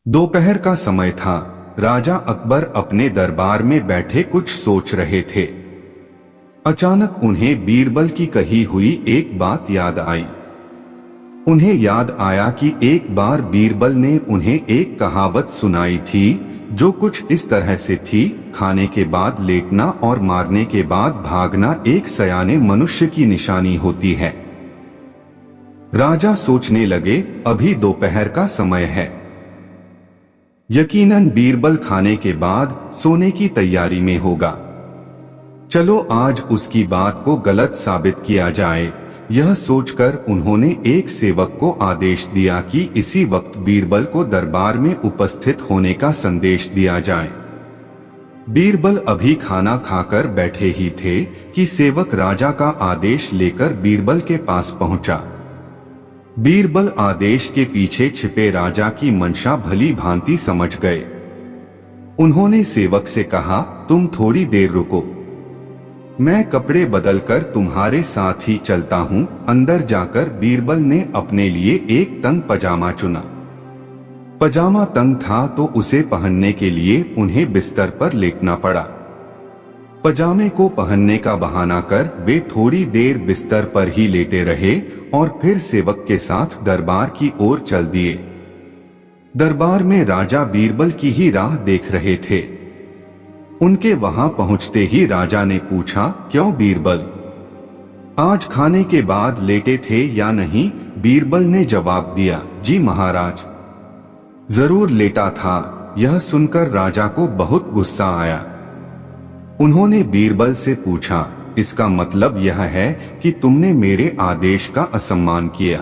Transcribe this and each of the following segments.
दोपहर का समय था। राजा अकबर अपने दरबार में बैठे कुछ सोच रहे थे। अचानक उन्हें बीरबल की कही हुई एक बात याद आई। उन्हें याद आया कि एक बार बीरबल ने उन्हें एक कहावत सुनाई थी जो कुछ इस तरह से थी, खाने के बाद लेटना और मारने के बाद भागना एक सयाने मनुष्य की निशानी होती है। राजा सोचने लगे, अभी दोपहर का समय है, यकीनन बीरबल खाने के बाद सोने की तैयारी में होगा। चलो आज उसकी बात को गलत साबित किया जाए। यह सोचकर उन्होंने एक सेवक को आदेश दिया कि इसी वक्त बीरबल को दरबार में उपस्थित होने का संदेश दिया जाए। बीरबल अभी खाना खाकर बैठे ही थे कि सेवक राजा का आदेश लेकर बीरबल के पास पहुंचा। बीरबल आदेश के पीछे छिपे राजा की मंशा भली भांति समझ गए। उन्होंने सेवक से कहा, तुम थोड़ी देर रुको, मैं कपड़े बदलकर तुम्हारे साथ ही चलता हूं। अंदर जाकर बीरबल ने अपने लिए एक तंग पजामा चुना। पजामा तंग था तो उसे पहनने के लिए उन्हें बिस्तर पर लेटना पड़ा। पजामे को पहनने का बहाना कर वे थोड़ी देर बिस्तर पर ही लेटे रहे और फिर सेवक के साथ दरबार की ओर चल दिए। दरबार में राजा बीरबल की ही राह देख रहे थे। उनके वहां पहुंचते ही राजा ने पूछा, क्यों बीरबल, आज खाने के बाद लेटे थे या नहीं? बीरबल ने जवाब दिया, जी महाराज, जरूर लेटा था। यह सुनकर राजा को बहुत गुस्सा आया। उन्होंने बीरबल से पूछा, इसका मतलब यह है कि तुमने मेरे आदेश का असम्मान किया।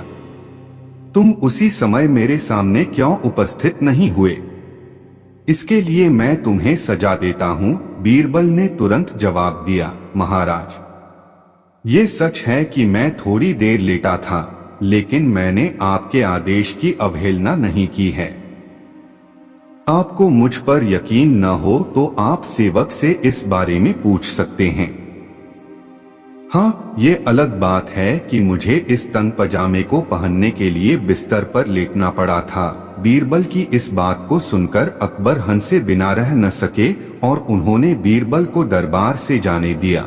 तुम उसी समय मेरे सामने क्यों उपस्थित नहीं हुए? इसके लिए मैं तुम्हें सजा देता हूं। बीरबल ने तुरंत जवाब दिया, महाराज, ये सच है कि मैं थोड़ी देर लेटा था, लेकिन मैंने आपके आदेश की अवहेलना नहीं की है। आपको मुझ पर यकीन न हो तो आप सेवक से इस बारे में पूछ सकते हैं। हाँ, ये अलग बात है कि मुझे इस तंग पजामे को पहनने के लिए बिस्तर पर लेटना पड़ा था। बीरबल की इस बात को सुनकर अकबर हंसे बिना रह न सके और उन्होंने बीरबल को दरबार से जाने दिया।